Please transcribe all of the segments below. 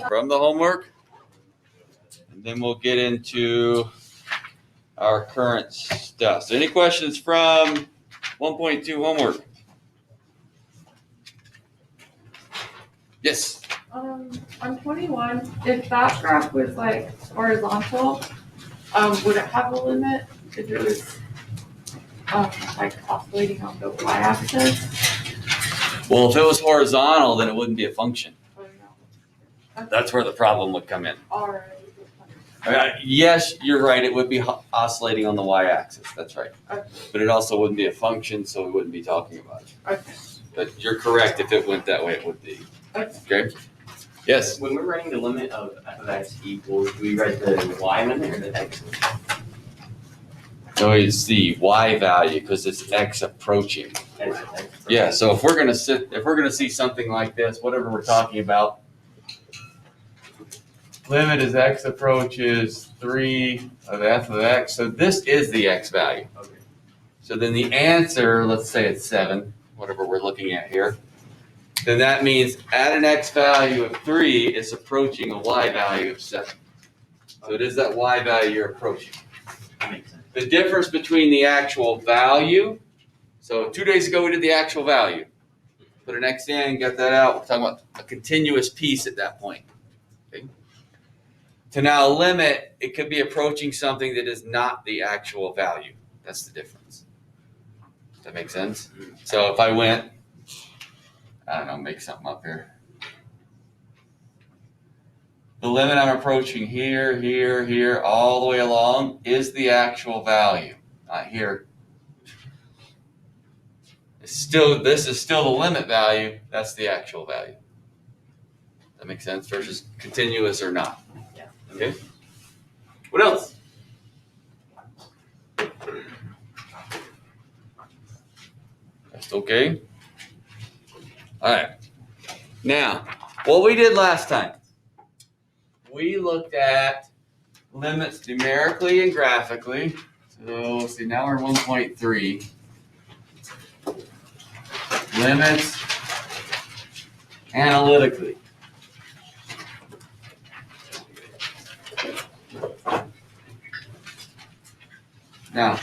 from the homework. And then we'll get into our current stuff. So any questions from 1.2 homework? Yes. On 21, if that graph was like horizontal, would it have a limit if it was like oscillating on the y-axis? Well, if it was horizontal, then it wouldn't be a function. Oh, no. That's where the problem would come in. All right. Yes, you're right. It would be oscillating on the y-axis. That's right. Okay. But it also wouldn't be a function, so we wouldn't be talking about it. Okay. But you're correct. If it went that way, it would be. Okay. Yes. When we're writing the limit of f of x equals, do we write the y limit or the x limit? So it's the y value because it's x approaching. X. Yeah. So if we're gonna see something like this, whatever we're talking about, limit as x approaches 3 of f of x. So this is the x value. Okay. So then the answer, let's say it's 7, whatever we're looking at here. Then that means at an x value of 3, it's approaching a y value of 7. So it is that y value you're approaching. That makes sense. The difference between the actual value, so 2 days ago we did the actual value. Put an x in, get that out. We're talking about a continuous piece at that point. Okay? To now limit, it could be approaching something that is not the actual value. That's the difference. Does that make sense? So if I went, I don't know, make something up here. The limit I'm approaching here, here, here, all the way along is the actual value. Not here. This is still the limit value. That's the actual value. That makes sense? Versus continuous or not. Yeah. Okay. What else? That's okay. All right. Now, what we did last time, we looked at limits numerically and graphically. So let's see, now we're in 1.3. Limits analytically. Now,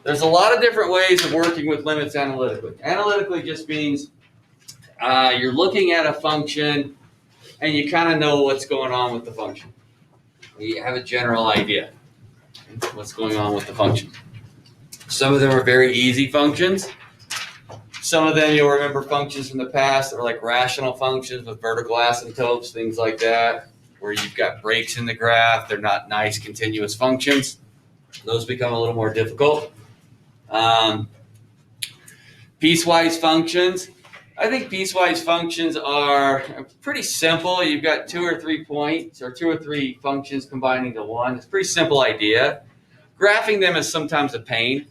there's a lot of different ways of working with limits analytically. Analytically just means you're looking at a function and you kind of know what's going on with the function. You have a general idea what's going on with the function. Some of them are very easy functions. Some of them you'll remember functions from the past that were like rational functions with vertical asymptotes, things like that, where you've got breaks in the graph. They're not nice continuous functions. Those become a little more difficult. Piecewise functions. I think piecewise functions are pretty simple. You've got 2 or 3 points or 2 or 3 functions combining to one. It's a pretty simple idea. Graphing them is sometimes a pain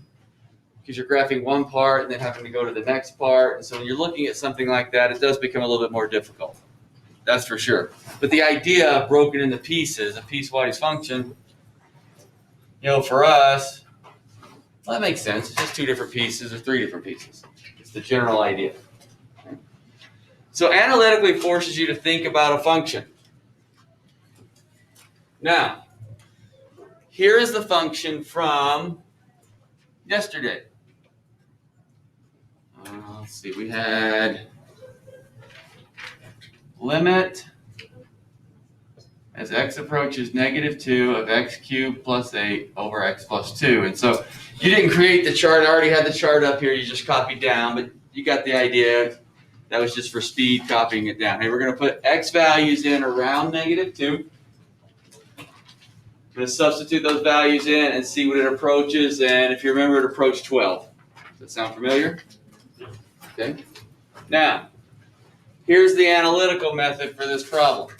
because you're graphing one part and then having to go to the next part. And so when you're looking at something like that, it does become a little bit more difficult. That's for sure. But the idea broken into pieces, a piecewise function, for us, well, that makes sense. It's just 2 different pieces or 3 different pieces. It's the general idea. So analytically forces you to think about a function. Now, here is the function from yesterday. Let's see, we had limit as x approaches -2 of x cubed plus 8 over x plus 2. And so you didn't create the chart. I already had the chart up here. You just copied down, but you got the idea. That was just for speed, copying it down. Hey, we're going to put x values in around -2. I'm going to substitute those values in and see what it approaches. And if you remember, it approached 12. Does that sound familiar? Okay. Now, here's the analytical method for this problem.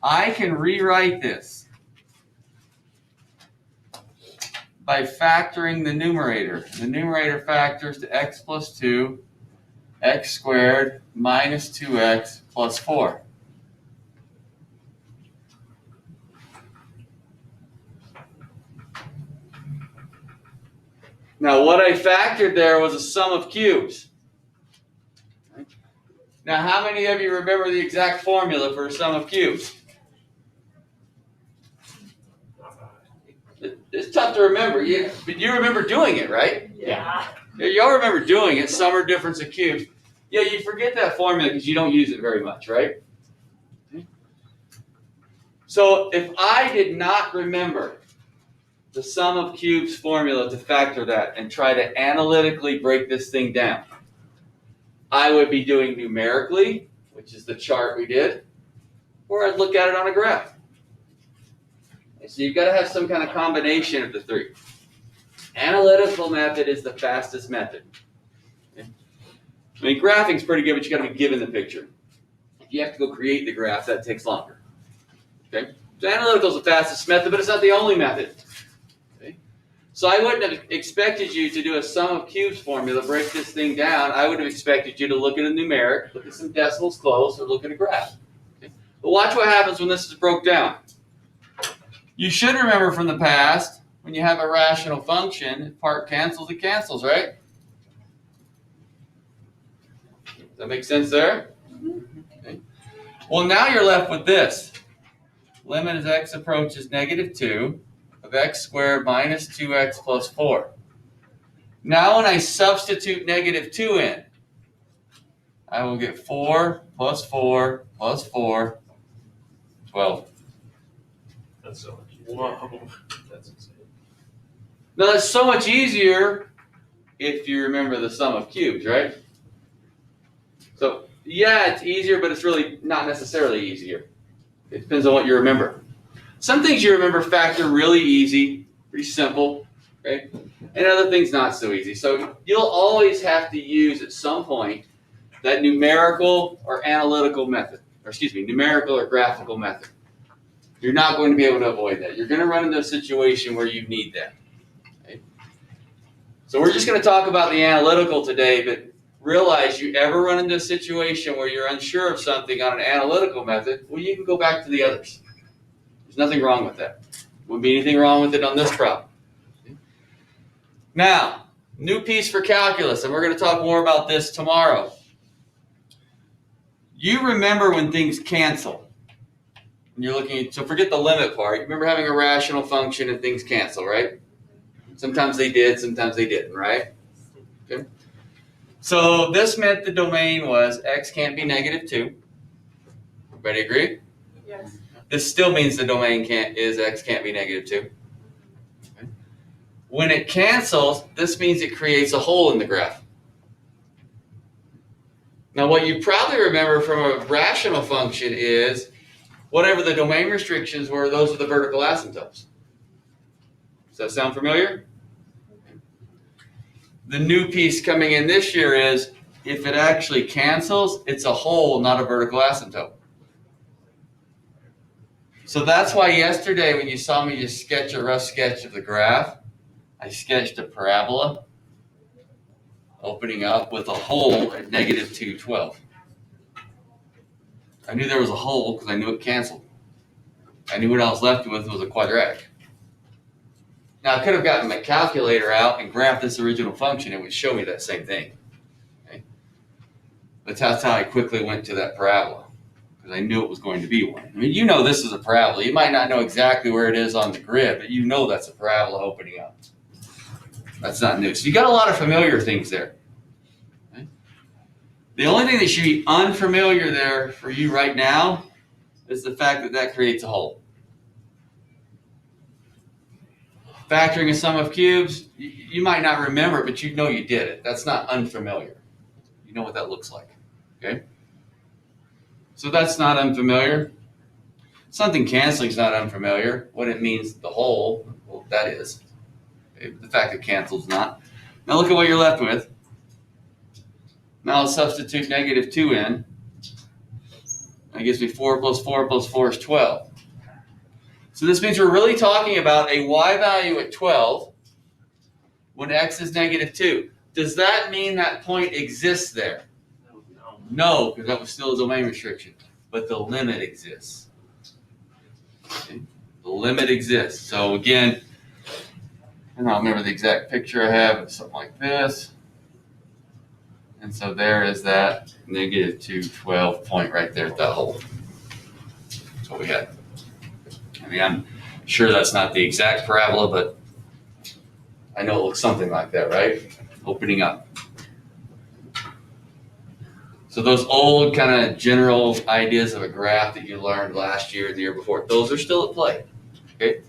I can rewrite this by factoring the numerator. The numerator factors to x plus 2, x squared minus 2x plus 4. Now what I factored there was a sum of cubes. Now, how many of you remember the exact formula for a sum of cubes? It's tough to remember, but you remember doing it, right? Yeah. Yeah, y'all remember doing it, sum or difference of cubes. Yeah, you forget that formula because you don't use it very much, right? So if I did not remember the sum of cubes formula to factor that and try to analytically break this thing down, I would be doing numerically, which is the chart we did, or I'd look at it on a graph. So you've got to have some kind of combination of the three. Analytical method is the fastest method. I mean, graphing's pretty good, but you got to be given the picture. If you have to go create the graph, that takes longer. Okay? So analytical is the fastest method, but it's not the only method. Okay? So I wouldn't have expected you to do a sum of cubes formula, break this thing down. I would have expected you to look at a numeric, look at some decimals close, or look at a graph. Okay? But watch what happens when this is broke down. You should remember from the past, when you have a rational function, if part cancels, it cancels, right? Does that make sense there? Okay. Well, now you're left with this. Limit as x approaches -2 of x squared minus 2x plus 4. Now when I substitute -2 in, I will get 4 plus 4 plus 4, 12. That's so much. Whoa. That's insane. Now that's so much easier if you remember the sum of cubes, right? So yeah, it's easier, but it's really not necessarily easier. It depends on what you remember. Some things you remember factor really easy, pretty simple, right? And other things not so easy. So you'll always have to use at some point that numerical or analytical method, or excuse me, numerical or graphical method. You're not going to be able to avoid that. You're going to run into a situation where you need that. Okay? So we're just going to talk about the analytical today, but realize you ever run into a situation where you're unsure of something on an analytical method, well, you can go back to the others. There's nothing wrong with that. Wouldn't be anything wrong with it on this problem. Now, new piece for calculus, and we're going to talk more about this tomorrow. You remember when things cancel. When you're looking at, so forget the limit part. You remember having a rational function and things cancel, right? Sometimes they did, sometimes they didn't, right? Okay. So this meant the domain was x can't be -2. Everybody agree? Yes. This still means the domain x can't be -2. Okay. When it cancels, this means it creates a hole in the graph. Now what you probably remember from a rational function is whatever the domain restrictions were, those are the vertical asymptotes. Does that sound familiar? The new piece coming in this year is if it actually cancels, it's a hole, not a vertical asymptote. So that's why yesterday when you saw me just sketch a rough sketch of the graph, I sketched a parabola opening up with a hole at -212. I knew there was a hole because I knew it canceled. I knew what I was left with was a quadratic. Now I could have gotten my calculator out and graphed this original function. It would show me that same thing. Okay? But that's how I quickly went to that parabola because I knew it was going to be one. I mean, you know this is a parabola. You might not know exactly where it is on the grid, but you know that's a parabola opening up. That's not new. So you got a lot of familiar things there. Okay? The only thing that should be unfamiliar there for you right now is the fact that that creates a hole. Factoring a sum of cubes, you might not remember it, but you know you did it. That's not unfamiliar. You know what that looks like. Okay? So that's not unfamiliar. Something canceling is not unfamiliar. What it means, the whole, well, that is. Okay? The fact it cancels not. Now look at what you're left with. Now I'll substitute -2 in. That gives me 4 plus 4 plus 4 is 12. So this means we're really talking about a y value at 12 when x is -2. Does that mean that point exists there? No, because that was still a domain restriction. But the limit exists. Okay? The limit exists. So again, I don't remember the exact picture I have. It's something like this. And so there is that negative 212 point right there at that hole. That's what we had. I mean, I'm sure that's not the exact parabola, but I know it looks something like that, right? Opening up. So those old kind of general ideas of a graph that you learned last year, the year before, those are still at play, okay?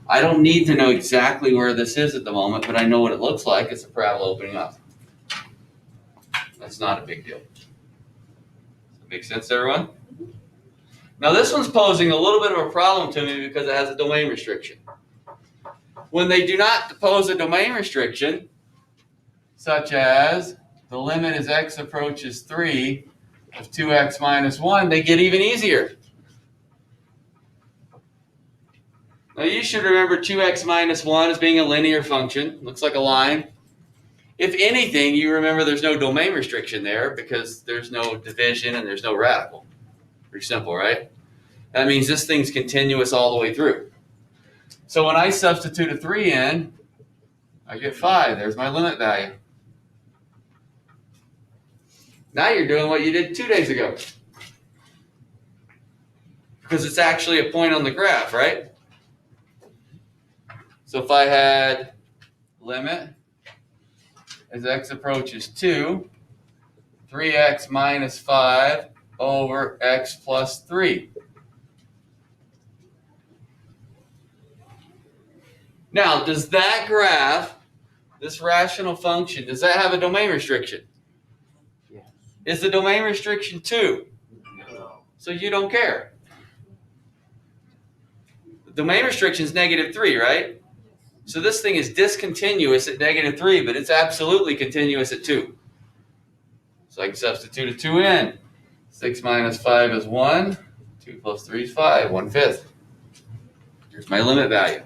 I don't need to know exactly where this is at the moment, but I know what it looks like. It's a parabola opening up. That's not a big deal. Does that make sense to everyone? Now this one's posing a little bit of a problem to me because it has a domain restriction. When they do not pose a domain restriction, such as the limit as x approaches 3 of 2x minus 1, they get even easier. Now you should remember 2x minus 1 as being a linear function. Looks like a line. If anything, you remember there's no domain restriction there because there's no division and there's no radical. Pretty simple, right? That means this thing's continuous all the way through. So when I substitute a 3 in, I get 5. There's my limit value. Now you're doing what you did 2 days ago. Because it's actually a point on the graph, right? So if I had limit as x approaches 2, 3x minus 5 over x plus 3. Now, does that graph, this rational function, does that have a domain restriction? Yes. Is the domain restriction 2? No. So you don't care. The domain restriction is negative 3, right? So this thing is discontinuous at negative 3, but it's absolutely continuous at 2. So I can substitute a 2 in. 6 minus 5 is 1. 2 plus 3 is 5, 1/5. Here's my limit value.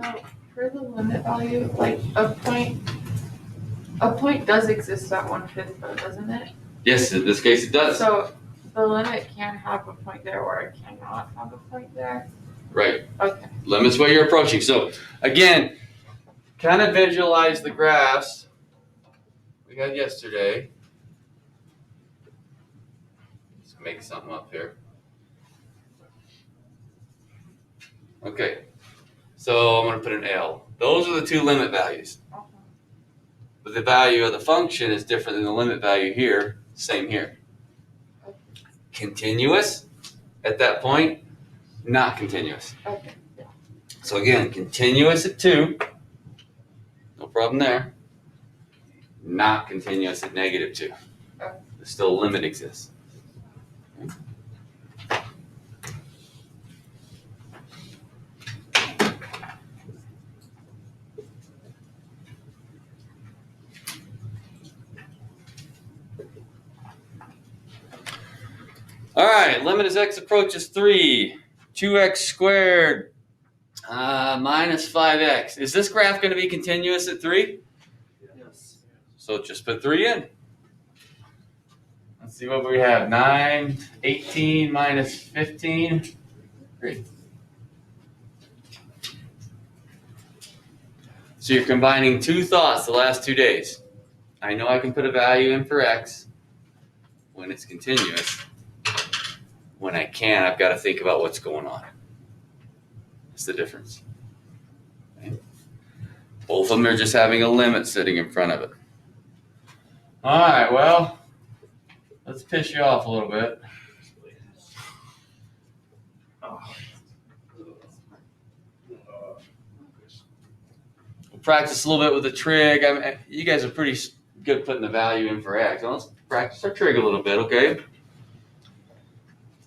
So for the limit value, like a point does exist at 1/5 though, doesn't it? Yes, in this case it does. So the limit can have a point there or it cannot have a point there. Right. Okay. Limit's what you're approaching. So again, kind of visualize the graphs we had yesterday. Let's make something up here. Okay. So I'm going to put an L. Those are the two limit values. But the value of the function is different than the limit value here. Same here. Continuous at that point, not continuous. Okay. Yeah. So again, continuous at 2. No problem there. Not continuous at negative 2. There's still a limit exists. All right, limit as x approaches 3, 2x squared minus 5x. Is this graph going to be continuous at 3? Yes. So just put 3 in. Let's see what we have. 9, 18 minus 15, 3. So you're combining two thoughts the last 2 days. I know I can put a value in for x when it's continuous. When I can't, I've got to think about what's going on. That's the difference. Okay. Both of them are just having a limit sitting in front of it. All right, well, let's piss you off a little bit. We'll practice a little bit with the trig. I mean, you guys are pretty good putting the value in for x. Well, let's practice our trig a little bit, okay?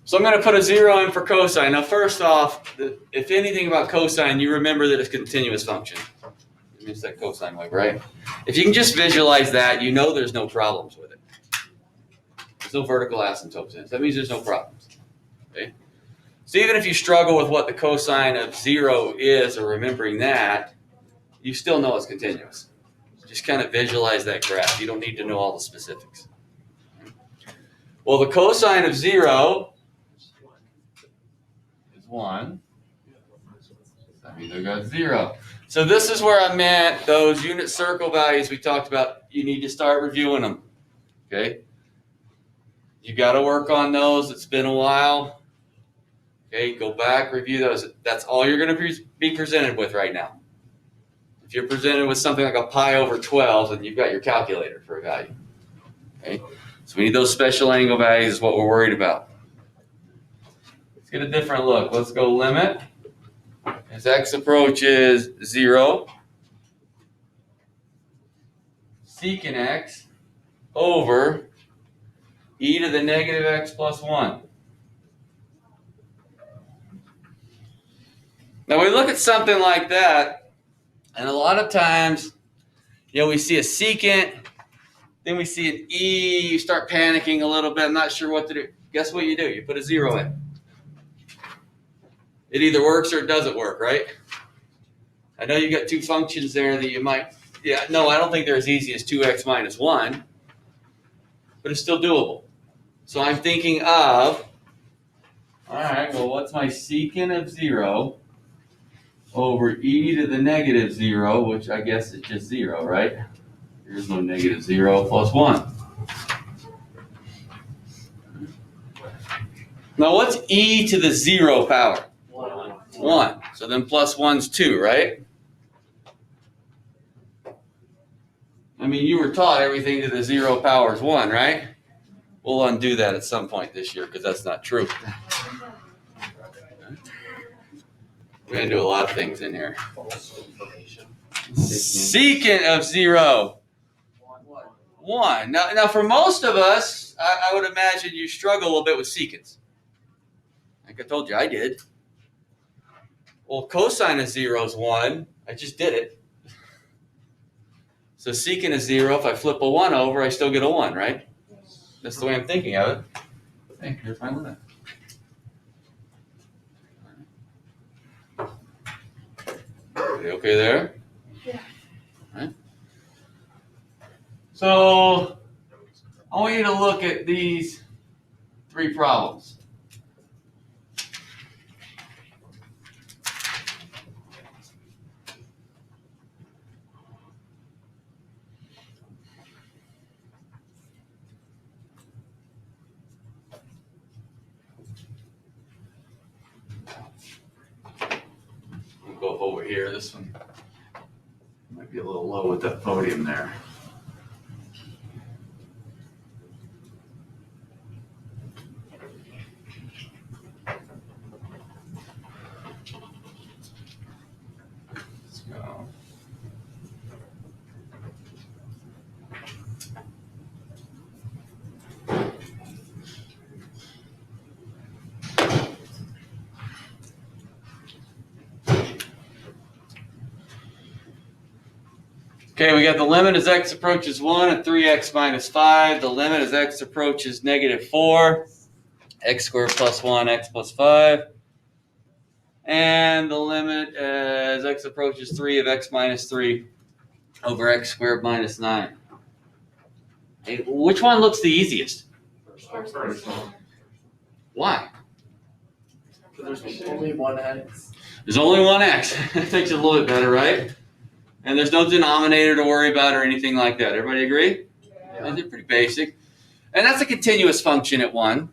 So I'm going to put a 0 in for cosine. Now, first off, if anything about cosine, you remember that it's a continuous function. It's that cosine wave, right? If you can just visualize that, you know there's no problems with it. There's no vertical asymptotes in it. That means there's no problems. Okay? So even if you struggle with what the cosine of 0 is or remembering that, you still know it's continuous. Just kind of visualize that graph. You don't need to know all the specifics. Well, the cosine of 0 is 1. That means I got 0. So this is where I meant those unit circle values we talked about you need to start reviewing them. Okay? You got to work on those. It's been a while. Okay, go back, review those. That's all you're going to be presented with right now. If you're presented with something like a pi over 12, then you've got your calculator for a value. Okay, so we need those special angle values is what we're worried about. Let's get a different look. Let's go limit as x approaches 0, secant x over e to the negative x plus 1. Now we look at something like that, and a lot of times, we see a secant, then we see an e, you start panicking a little bit, I'm not sure what to do. Guess what you do? You put a 0 in. It either works or it doesn't work, right? I know you got two functions there that you might, I don't think they're as easy as 2x minus 1, but it's still doable. So I'm thinking of, all right, well, what's my secant of 0 over e to the negative 0, which I guess is just 0, right? There's no negative 0 plus 1. Now, what's e to the 0 power? 1. So then plus 1's 2, right? I mean, you were taught everything to the 0 power is 1, right? We'll undo that at some point this year because that's not true. We're going to do a lot of things in here. Secant of 0. 1. Now, for most of us, I would imagine you struggle a little bit with secants. Like I told you, I did. Well, cosine of 0 is 1. I just did it. So secant of 0, if I flip a 1 over, I still get a 1, right? That's the way I'm thinking of it. Hey, here's my limit. Okay there? Yeah. All right. So I want you to look at these 3 problems. I'll go over here. This one might be a little low with that podium there. Let's go. Okay, we got the limit as x approaches 1 at 3x minus 5. The limit as x approaches negative 4, x squared plus 1, x plus 5. And the limit as x approaches 3 of x minus 3 over x squared minus 9. Hey, which one looks the easiest? First. Why? There's only one x. There's only one x. That makes it a little bit better, right? And there's no denominator to worry about or anything like that. Everybody agree? Yeah. They're pretty basic. And that's a continuous function at 1.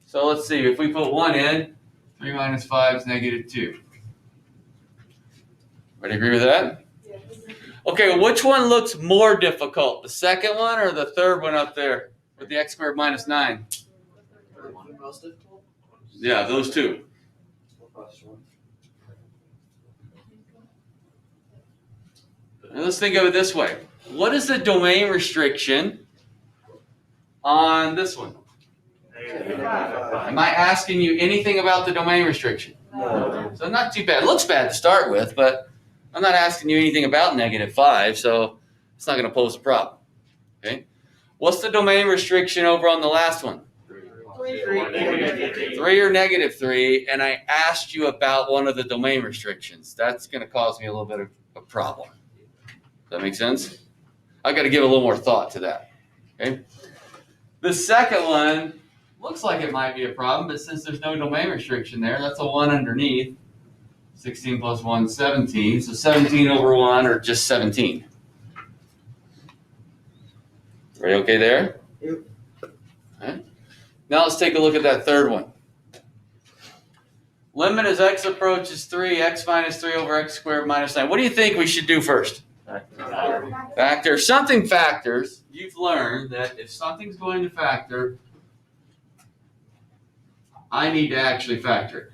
So let's see. If we put 1 in, 3 minus 5 is negative 2. Everybody agree with that? Yeah. Okay, which one looks more difficult? The second one or the third one up there with the x squared minus 9? Most difficult? Yeah, those two. Now let's think of it this way. What is the domain restriction on this one? Am I asking you anything about the domain restriction? No. So not too bad. It looks bad to start with, but I'm not asking you anything about negative 5, so it's not going to pose a problem. Okay? What's the domain restriction over on the last one? 3 or negative 3, and I asked you about one of the domain restrictions. That's going to cause me a little bit of a problem. Does that make sense? I've got to give a little more thought to that. Okay? The second one looks like it might be a problem, but since there's no domain restriction there, that's a 1 underneath. 16 plus 1, 17. So 17 over 1, or just 17. Everybody okay there? Yep. Alright. Now let's take a look at that third one. Limit as x approaches 3, x minus 3 over x squared minus 9. What do you think we should do first? Factor. Something factors. You've learned that if something's going to factor, I need to actually factor it.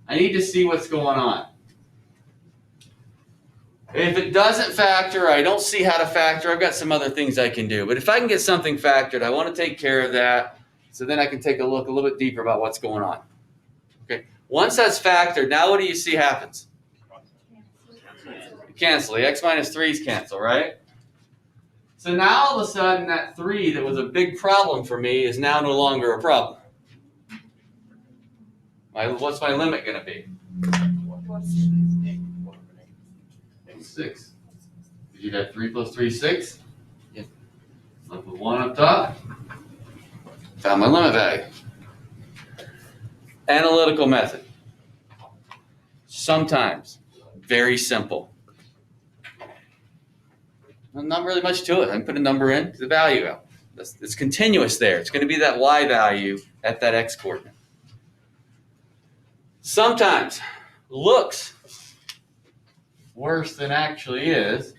I need to see what's going on. If it doesn't factor, I don't see how to factor. I've got some other things I can do. But if I can get something factored, I want to take care of that. So then I can take a look a little bit deeper about what's going on. Okay. Once that's factored, now what do you see happens? Cancel. The x minus 3's cancel, right? So now all of a sudden that 3 that was a big problem for me is now no longer a problem. What's my limit going to be? 6. Did you have 3 plus 3 is 6? Yep. Left with 1 up top. Found my limit value. Analytical method. Sometimes very simple. Well, not really much to it. I can put a number in, the value out. It's continuous there. It's going to be that y value at that x coordinate. Sometimes looks worse than actually is.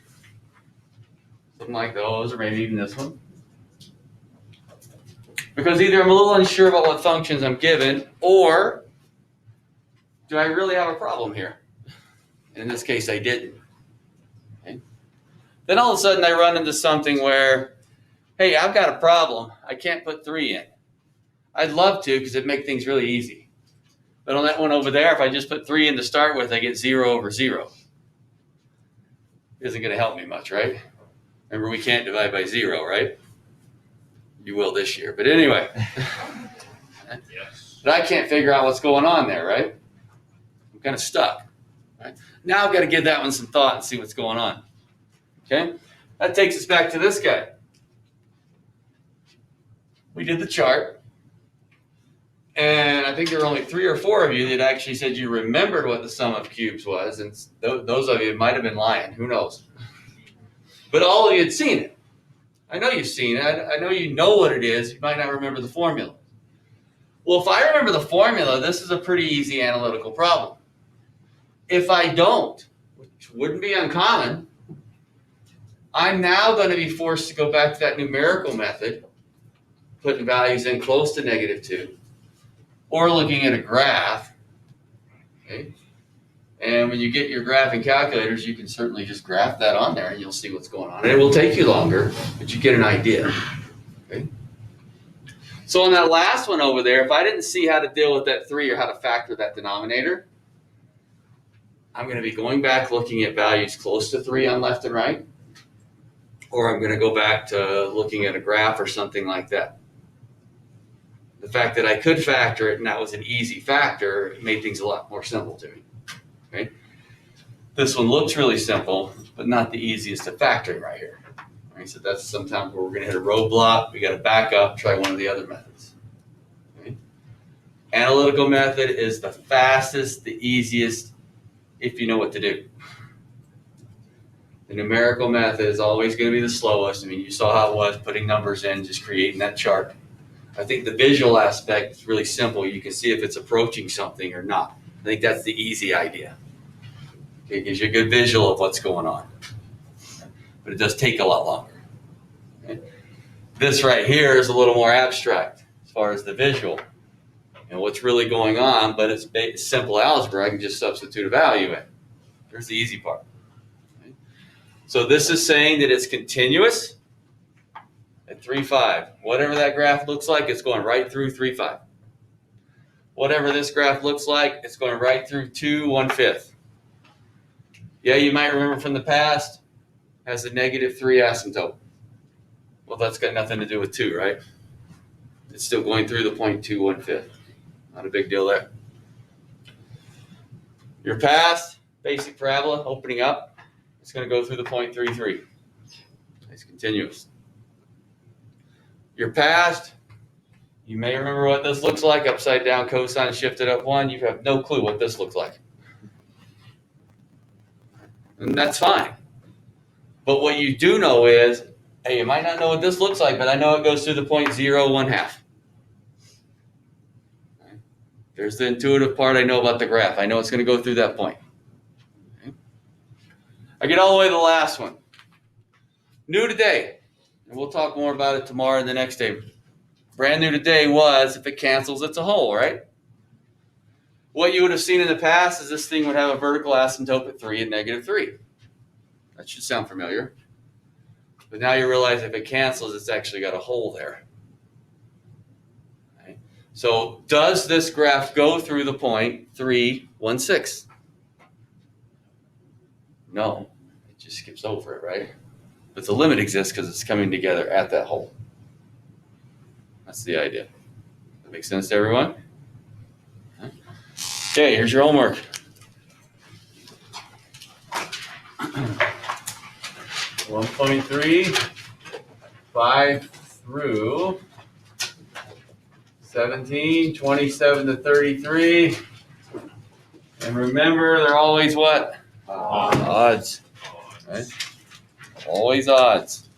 Something like those, or maybe even this one. Because either I'm a little unsure about what functions I'm given, or do I really have a problem here? In this case, I didn't. Okay. Then all of a sudden I run into something where, hey, I've got a problem. I can't put 3 in. I'd love to because it'd make things really easy. But on that one over there, if I just put 3 in to start with, I get 0 over 0. Isn't going to help me much, right? Remember, we can't divide by 0, right? You will this year. But anyway. Yes. But I can't figure out what's going on there, right? I'm kind of stuck. Right? Now I've got to give that one some thought and see what's going on. Okay? That takes us back to this guy. We did the chart. And I think there were only 3 or 4 of you that actually said you remembered what the sum of cubes was. And those of you might have been lying. Who knows? But all of you had seen it. I know you've seen it. I know you know what it is. You might not remember the formula. Well, if I remember the formula, this is a pretty easy analytical problem. If I don't, which wouldn't be uncommon, I'm now going to be forced to go back to that numerical method, putting values in close to -2, or looking at a graph. Okay? And when you get your graphing calculators, you can certainly just graph that on there and you'll see what's going on. And it will take you longer, but you get an idea. Okay? So on that last one over there, if I didn't see how to deal with that 3 or how to factor that denominator, I'm going to be going back looking at values close to 3 on left and right, or I'm going to go back to looking at a graph or something like that. The fact that I could factor it and that was an easy factor made things a lot more simple to me. Okay? This one looks really simple, but not the easiest to factor right here. Right? So that's sometimes where we're going to hit a roadblock. We got to back up, try one of the other methods. Okay? Analytical method is the fastest, the easiest, if you know what to do. The numerical method is always going to be the slowest. I mean, you saw how it was putting numbers in, just creating that chart. I think the visual aspect is really simple. You can see if it's approaching something or not. I think that's the easy idea. Okay, it gives you a good visual of what's going on. But it does take a lot longer. Okay? This right here is a little more abstract as far as the visual. And what's really going on, but it's simple algebra. I can just substitute a value in. There's the easy part. Okay? So this is saying that it's continuous at 3, 5. Whatever that graph looks like, it's going right through 3, 5. Whatever this graph looks like, it's going right through 2, 1/5. Yeah, you might remember from the past, has a -3 asymptote. Well, that's got nothing to do with 2, right? It's still going through the point 2, 1/5. Not a big deal there. Your past, basic parabola, opening up, it's going to go through the point 3, 3. It's continuous. Your past, you may remember what this looks like, upside down cosine shifted up 1. You have no clue what this looks like. And that's fine. But what you do know is Hey, you might not know what this looks like, but I know it goes through the point 0, 1/2. There's the intuitive part I know about the graph. I know it's going to go through that point. Okay. I get all the way to the last one. New today, and we'll talk more about it tomorrow and the next day. Brand new today was if it cancels, it's a hole, right? What you would have seen in the past is this thing would have a vertical asymptote at 3 and -3. That should sound familiar. But now you realize if it cancels, it's actually got a hole there. Okay. So does this graph go through the point 3, 1, 6? No, it just skips over it, right? But the limit exists because it's coming together at that hole. That's the idea. That makes sense to everyone? Okay, here's your homework. One point 3, 5 through 17, 27 to 33. And remember, they're always what? Odds. Right? Always odds.